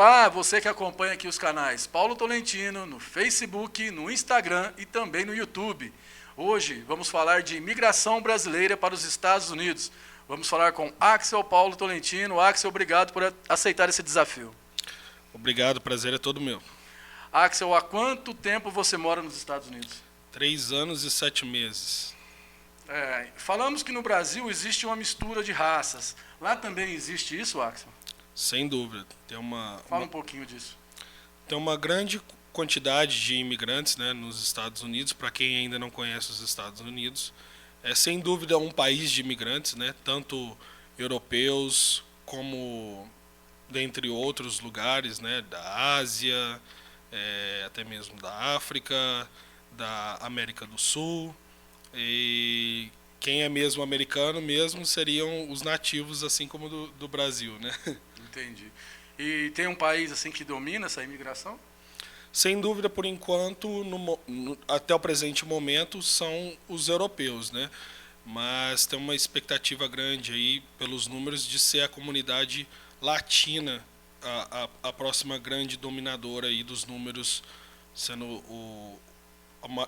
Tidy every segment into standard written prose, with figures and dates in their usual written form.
Olá, você que acompanha aqui os canais Paulo Tolentino, no Facebook, no Instagram e também no YouTube. Hoje vamos falar de imigração brasileira para os Estados Unidos. Vamos falar com Axel Paulo Tolentino. Axel, obrigado por aceitar esse desafio. Obrigado, o prazer é todo meu. Axel, há quanto tempo você mora nos Estados Unidos? 3 anos e 7 meses. Falamos que no Brasil existe uma mistura de raças. Lá também existe isso, Axel? Sem dúvida. Fala um pouquinho disso. Tem uma grande quantidade de imigrantes, né, nos Estados Unidos. Para quem ainda não conhece os Estados Unidos, é sem dúvida um país de imigrantes, né, tanto europeus como dentre outros lugares, né, da Ásia, até mesmo da África, da América do Sul. E quem é mesmo americano mesmo seriam os nativos, assim como do Brasil, né? Entendi. E tem um país assim que domina essa imigração? Sem dúvida, por enquanto, até o presente momento, são os europeus, né? Mas tem uma expectativa grande aí, pelos números, de ser a comunidade latina a próxima grande dominadora aí dos números, sendo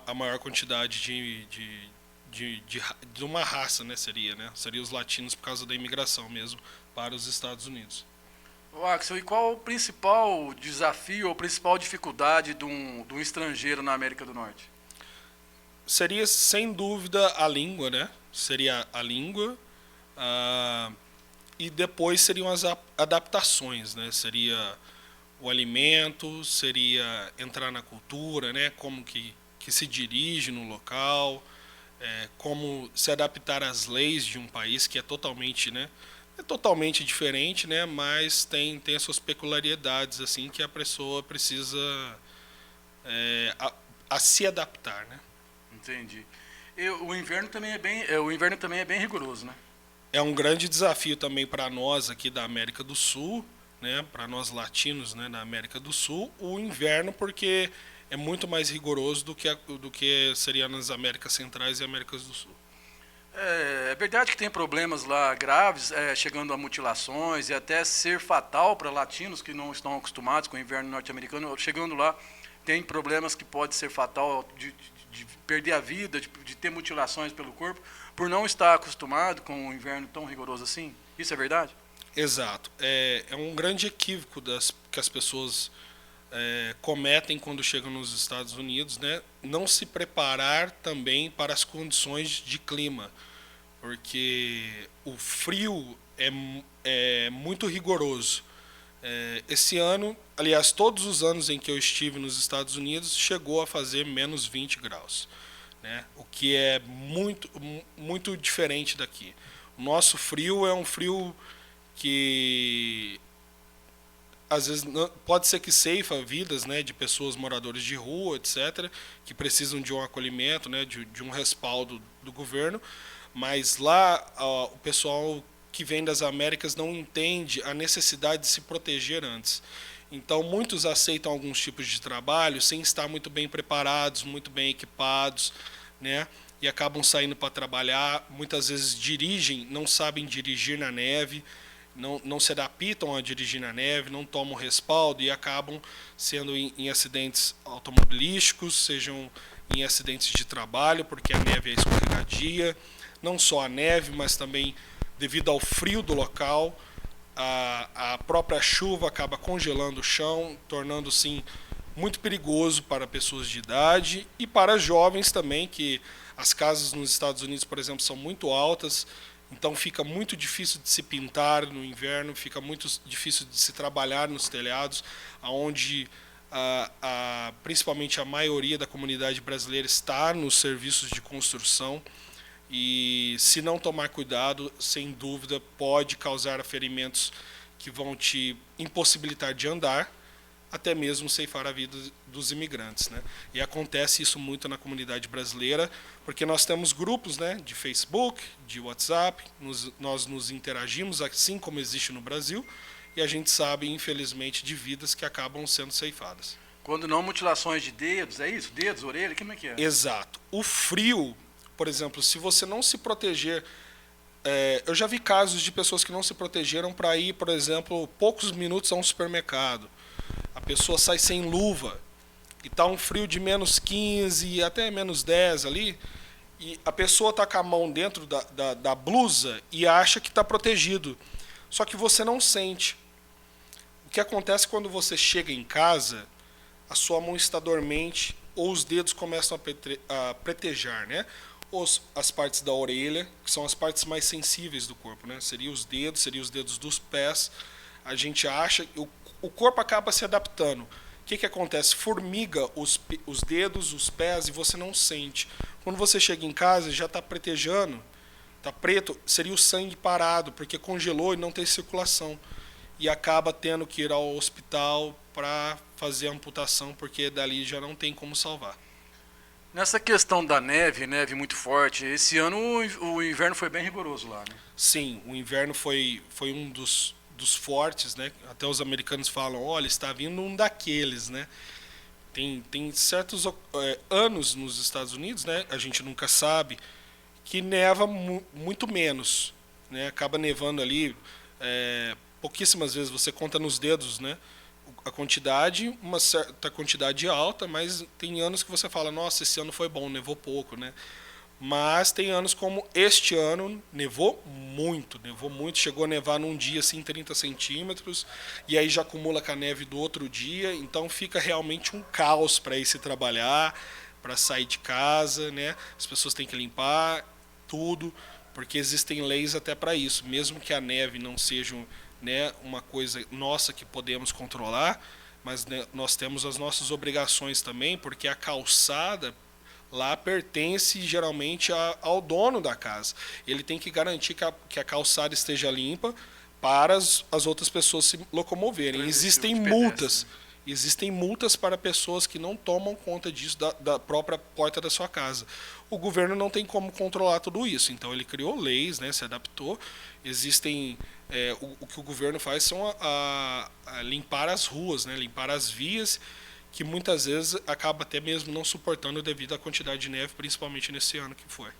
a maior quantidade de uma raça, né? Seria os latinos por causa da imigração mesmo para os Estados Unidos. Axel, e qual o principal desafio ou principal dificuldade de um estrangeiro na América do Norte? Seria, sem dúvida, a língua, né? Seria a língua, e depois seriam as adaptações, né? Seria o alimento, seria entrar na cultura, né? Como que se dirige no local, como se adaptar às leis de um país que é totalmente, né? É totalmente diferente, né? Mas tem as suas peculiaridades, assim, que a pessoa precisa a se adaptar, né? Entendi. O inverno também é bem rigoroso, né? É um grande desafio também para nós aqui da América do Sul, né? Para nós latinos, né? Da América do Sul, o inverno, porque é muito mais rigoroso do que seria nas Américas Centrais e Américas do Sul. É verdade que tem problemas lá graves, chegando a mutilações e até ser fatal para latinos que não estão acostumados com o inverno norte-americano. Chegando lá, tem problemas que pode ser fatal de perder a vida, de ter mutilações pelo corpo, por não estar acostumado com o inverno tão rigoroso assim. Isso é verdade? Exato. É um grande equívoco que as pessoas cometem quando chegam nos Estados Unidos, né? Não se preparar também para as condições de clima, porque o frio é muito rigoroso. Esse ano, aliás, todos os anos em que eu estive nos Estados Unidos, chegou a fazer menos 20 graus, né? O que é muito, muito diferente daqui. O nosso frio é um frio que às vezes pode ser que ceifa vidas, né, de pessoas moradores de rua, etc., que precisam de um acolhimento, né, de um respaldo do governo, mas lá o pessoal que vem das Américas não entende a necessidade de se proteger antes. Então muitos aceitam alguns tipos de trabalho sem estar muito bem preparados, muito bem equipados, né, e acabam saindo para trabalhar, muitas vezes dirigem, não sabem dirigir na neve, não se adaptam a dirigir na neve, não tomam respaldo e acabam sendo em acidentes automobilísticos, sejam em acidentes de trabalho, porque a neve é escorregadia. Não só a neve, mas também devido ao frio do local, a própria chuva acaba congelando o chão, tornando sim muito perigoso para pessoas de idade e para jovens também, que as casas nos Estados Unidos, por exemplo, são muito altas. Então fica muito difícil de se pintar no inverno, fica muito difícil de se trabalhar nos telhados, onde principalmente a maioria da comunidade brasileira está nos serviços de construção. E se não tomar cuidado, sem dúvida, pode causar ferimentos que vão te impossibilitar de andar, até mesmo ceifar a vida dos imigrantes, né? E acontece isso muito na comunidade brasileira, porque nós temos grupos, né, de Facebook, de WhatsApp, nós nos interagimos, assim como existe no Brasil, e a gente sabe, infelizmente, de vidas que acabam sendo ceifadas. Quando não mutilações de dedos, é isso? Dedos, orelha, como é que é? Exato. O frio, por exemplo, se você não se proteger... eu já vi casos de pessoas que não se protegeram para ir, por exemplo, poucos minutos a um supermercado, pessoa sai sem luva e tá um frio de -15 até -10 ali, e a pessoa tá com a mão dentro da blusa e acha que está protegido. Só que você não sente. O que acontece quando você chega em casa, a sua mão está dormente ou os dedos começam a pretejar, né? As partes da orelha, que são as partes mais sensíveis do corpo, né? Seriam os dedos dos pés. A gente acha, o corpo acaba se adaptando. O que acontece? Formiga os dedos, os pés e você não sente. Quando você chega em casa, já está pretejando, está preto, seria o sangue parado, porque congelou e não tem circulação. E acaba tendo que ir ao hospital para fazer a amputação, porque dali já não tem como salvar. Nessa questão da neve, neve muito forte, esse ano o inverno foi bem rigoroso lá, né? Sim, o inverno foi um dos fortes, né? Até os americanos falam, olha, está vindo um daqueles, né? Tem certos anos nos Estados Unidos, né? A gente nunca sabe, que neva muito menos, né? Acaba nevando ali, pouquíssimas vezes, você conta nos dedos, né? A quantidade, uma certa quantidade alta, mas tem anos que você fala, nossa, esse ano foi bom, nevou pouco, né? Mas tem anos como este ano, nevou muito, chegou a nevar num dia assim 30 centímetros, e aí já acumula com a neve do outro dia, então fica realmente um caos para ir se trabalhar, para sair de casa, né? As pessoas têm que limpar tudo, porque existem leis até para isso, mesmo que a neve não seja, né, uma coisa nossa que podemos controlar, mas, né, nós temos as nossas obrigações também, porque a calçada lá pertence geralmente ao dono da casa. Ele tem que garantir que a calçada esteja limpa para as outras pessoas se locomoverem. Existem multas para pessoas que não tomam conta disso da própria porta da sua casa. O governo não tem como controlar tudo isso, então ele criou leis, né, se adaptou. Existem o que o governo faz são a limpar as ruas, né, limpar as vias, que muitas vezes acaba até mesmo não suportando devido à quantidade de neve, principalmente nesse ano que foi.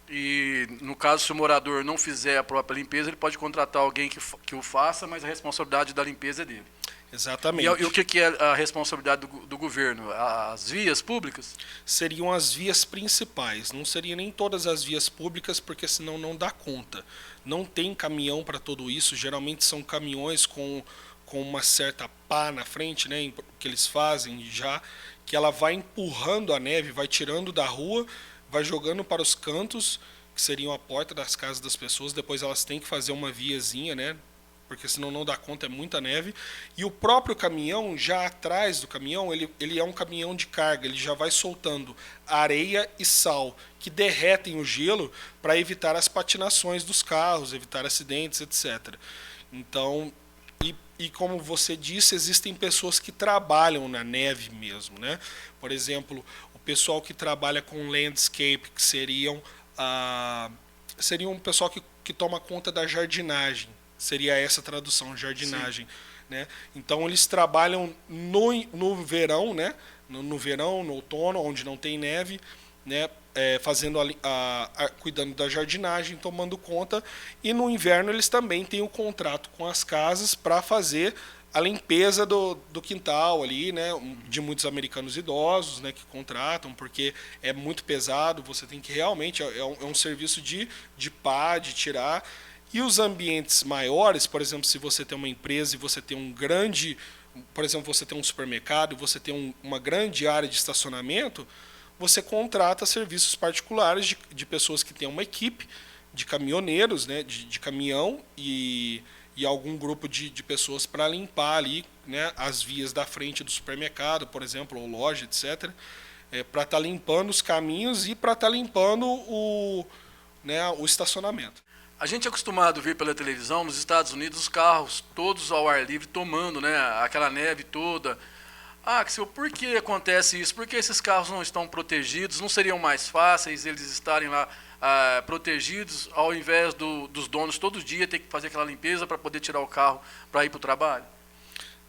E no caso, se o morador não fizer a própria limpeza, ele pode contratar alguém que o faça, mas a responsabilidade da limpeza é dele. Exatamente. E o que é a responsabilidade do governo? As vias públicas? Seriam as vias principais, não seriam nem todas as vias públicas, porque senão não dá conta. Não tem caminhão para tudo isso, geralmente são caminhões com uma certa pá na frente, né, que eles fazem já, que ela vai empurrando a neve, vai tirando da rua, vai jogando para os cantos, que seriam a porta das casas das pessoas, depois elas têm que fazer uma viazinha, né, porque senão não dá conta, é muita neve. E o próprio caminhão, já atrás do caminhão, ele é um caminhão de carga, ele já vai soltando areia e sal, que derretem o gelo para evitar as patinações dos carros, evitar acidentes, etc. Então, e como você disse, existem pessoas que trabalham na neve mesmo, né? Por exemplo, o pessoal que trabalha com landscape, que seriam um pessoal que toma conta da jardinagem. Seria essa a tradução, jardinagem. Né? Então eles trabalham no verão, né? No verão, no outono, onde não tem neve, né? Fazendo cuidando da jardinagem, tomando conta, e no inverno eles também têm o contrato com as casas para fazer a limpeza do quintal ali, né, de muitos americanos idosos, né, que contratam, porque é muito pesado, você tem que realmente, é um serviço de pá, de tirar. E os ambientes maiores, por exemplo, se você tem uma empresa e você tem por exemplo, você tem um supermercado, você tem uma grande área de estacionamento, você contrata serviços particulares de pessoas que têm uma equipe de caminhoneiros, né, de caminhão e algum grupo de pessoas para limpar ali, né, as vias da frente do supermercado, por exemplo, ou loja, etc., para estar limpando os caminhos e para estar limpando o estacionamento. A gente é acostumado a ver pela televisão, nos Estados Unidos, os carros todos ao ar livre tomando, né, aquela neve toda. Axel, por que acontece isso? Por que esses carros não estão protegidos? Não seriam mais fáceis eles estarem lá protegidos, ao invés dos donos todo dia ter que fazer aquela limpeza para poder tirar o carro para ir para o trabalho?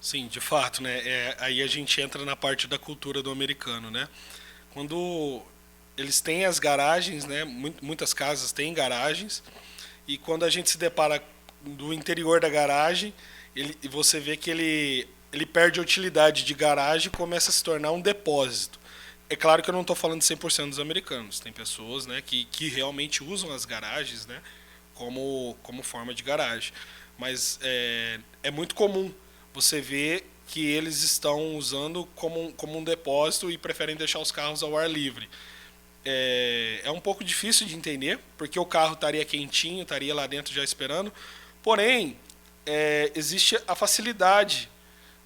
Sim, de fato, né? Aí a gente entra na parte da cultura do americano, né? Quando eles têm as garagens, né? Muitas casas têm garagens, e quando a gente se depara do interior da garagem, você vê que ele ele perde a utilidade de garagem e começa a se tornar um depósito. É claro que eu não estou falando de 100% dos americanos. Tem pessoas, né, que realmente usam as garagens, né, como forma de garagem. Mas é muito comum você ver que eles estão usando como um depósito e preferem deixar os carros ao ar livre. É um pouco difícil de entender, porque o carro estaria quentinho, estaria lá dentro já esperando. Porém, existe a facilidade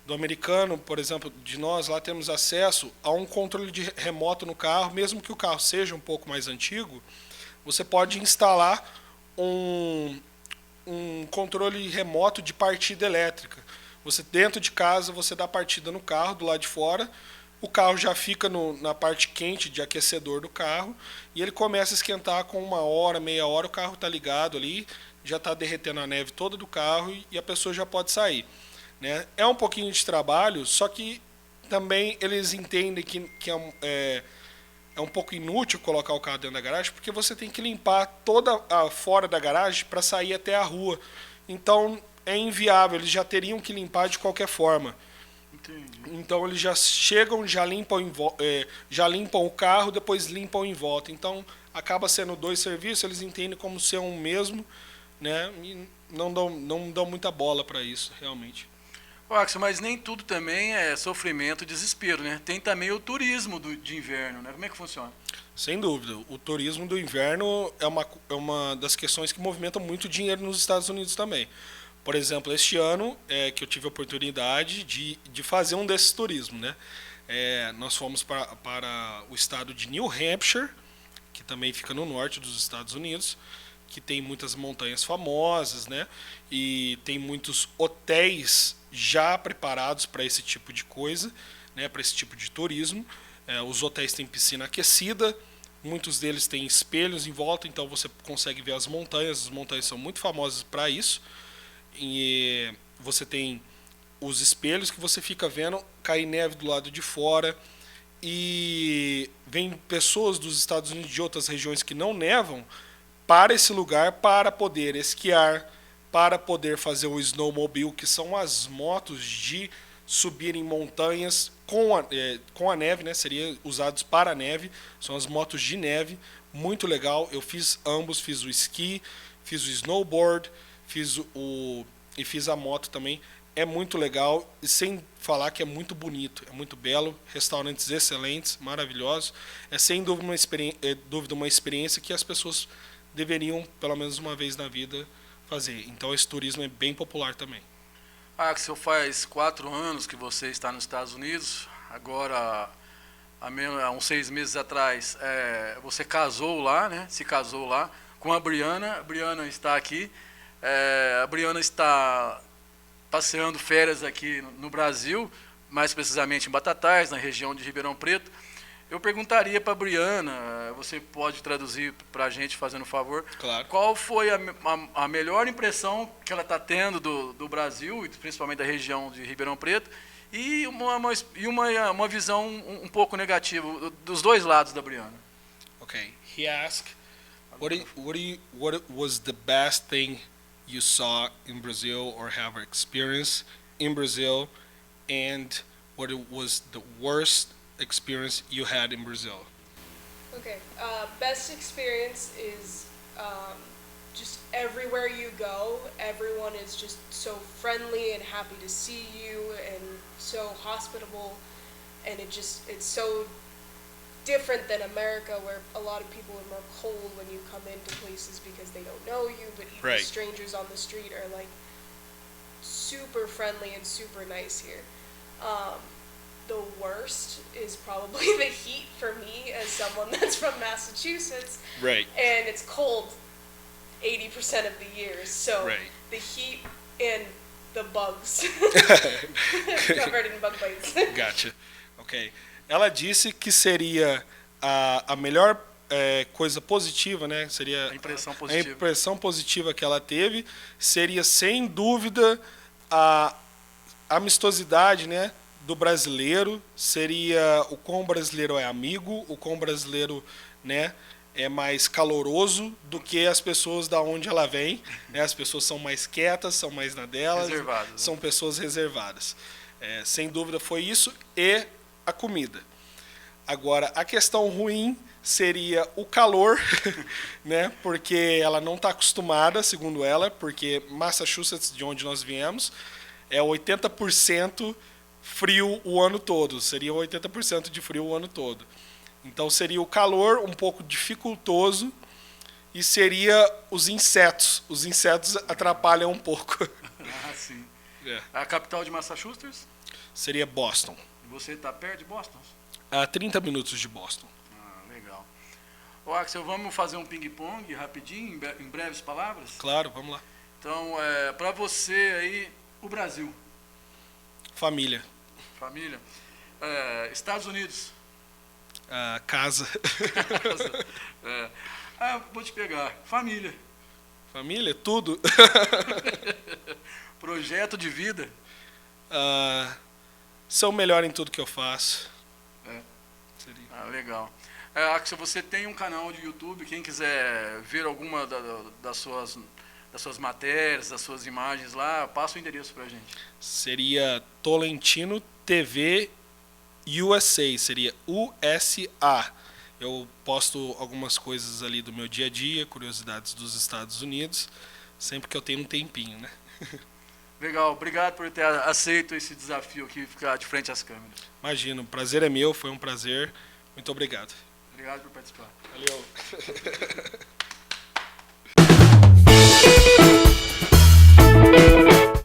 do americano, por exemplo, de nós lá temos acesso a um controle remoto no carro, mesmo que o carro seja um pouco mais antigo, você pode instalar um controle remoto de partida elétrica. Você dentro de casa, você dá partida no carro, do lado de fora, o carro já fica na parte quente de aquecedor do carro e ele começa a esquentar com 1 hora, meia hora, o carro está ligado ali, já está derretendo a neve toda do carro e a pessoa já pode sair. Né? É um pouquinho de trabalho, só que também eles entendem que é um pouco inútil colocar o carro dentro da garagem, porque você tem que limpar toda a fora da garagem para sair até a rua. Então é inviável, eles já teriam que limpar de qualquer forma. Entendi. Então eles já chegam, já limpam o carro, depois limpam em volta. Então acaba sendo 2 serviços, eles entendem como ser um mesmo, né? E não dão muita bola para isso, realmente. Axel, mas nem tudo também é sofrimento e desespero, né? Tem também o turismo de inverno, né? Como é que funciona? Sem dúvida. O turismo do inverno é uma das questões que movimentam muito dinheiro nos Estados Unidos também. Por exemplo, este ano que eu tive a oportunidade de fazer um desses turismos, né? Nós fomos para o estado de New Hampshire, que também fica no norte dos Estados Unidos, que tem muitas montanhas famosas, né? E tem muitos hotéis já preparados para esse tipo de coisa, né? Para esse tipo de turismo. Os hotéis têm piscina aquecida, muitos deles têm espelhos em volta, então você consegue ver as montanhas são muito famosas para isso. E você tem os espelhos que você fica vendo cair neve do lado de fora, e vem pessoas dos Estados Unidos de outras regiões que não nevam para esse lugar para poder esquiar, para poder fazer o snowmobile, que são as motos de subir em montanhas com a neve, né? Seria usados para a neve, são as motos de neve, muito legal. Eu fiz ambos, fiz o esqui, fiz o snowboard, e fiz a moto também. É muito legal, e sem falar que é muito bonito, é muito belo, restaurantes excelentes, maravilhosos. É sem dúvida uma experiência que as pessoas deveriam, pelo menos uma vez na vida, fazer. Então esse turismo é bem popular também. Axel, faz 4 anos que você está nos Estados Unidos. Agora, há uns 6 meses atrás, você casou lá, né? Se casou lá com a Briana. A Briana está aqui. A Briana está passeando férias aqui no Brasil, mais precisamente em Batatais, na região de Ribeirão Preto. Eu perguntaria para a Briana, você pode traduzir para a gente, fazendo um favor, Claro. qual foi a melhor impressão que ela está tendo do Brasil, e principalmente da região de Ribeirão Preto, e uma visão um pouco negativa dos dois lados da Briana. Okay. He asked, what was the best thing you saw in Brazil or have experienced in Brazil, and what was the worst experience you had in Brazil? Okay, best experience is just everywhere you go, everyone is just so friendly and happy to see you and so hospitable, and it's so different than America, where a lot of people are more cold when you come into places because they don't know you, but even Right. strangers on the street are like super friendly and super nice here. The worst is probably the heat for me as someone that's from Massachusetts, Right. and it's cold 80% of the year, so Right. the heat and the bugs covered in bug bites. Gotcha. Ok. Ela disse que seria a melhor coisa positiva, né? Seria A impressão a positiva. impressão positiva que ela teve seria, sem dúvida, a amistosidade, né, do brasileiro. Seria o quão o brasileiro é amigo, o quão o brasileiro, né, é mais caloroso do que as pessoas da onde ela vem, né? As pessoas são mais quietas, são mais na delas, Reservadas, né? são pessoas reservadas. Sem dúvida foi isso e a comida. Agora, a questão ruim seria o calor, né? Porque ela não está acostumada, segundo ela, porque Massachusetts, de onde nós viemos, é 80% frio o ano todo. Seria 80% de frio o ano todo. Então seria o calor um pouco dificultoso e seria os insetos. Os insetos atrapalham um pouco. Ah, sim. É. A capital de Massachusetts? Seria Boston. E você está perto de Boston? A 30 minutos de Boston. Ah, legal. Ô, Axel, vamos fazer um ping-pong rapidinho, em breves palavras? Claro, vamos lá. Então, para você aí, o Brasil, Família. família. Estados Unidos. Casa. Vou te pegar. Família. Família, tudo. Projeto de vida. Sou melhor em tudo que eu faço. Seria. Legal. Axel, você tem um canal de YouTube, quem quiser ver alguma das suas matérias, das suas imagens lá, passa o endereço pra gente. Seria Tolentino TV USA, seria USA. Eu posto algumas coisas ali do meu dia a dia, curiosidades dos Estados Unidos, sempre que eu tenho um tempinho, né? Legal, obrigado por ter aceito esse desafio aqui, ficar de frente às câmeras. Imagino, o prazer é meu, foi um prazer. Muito obrigado. Obrigado por participar. Valeu.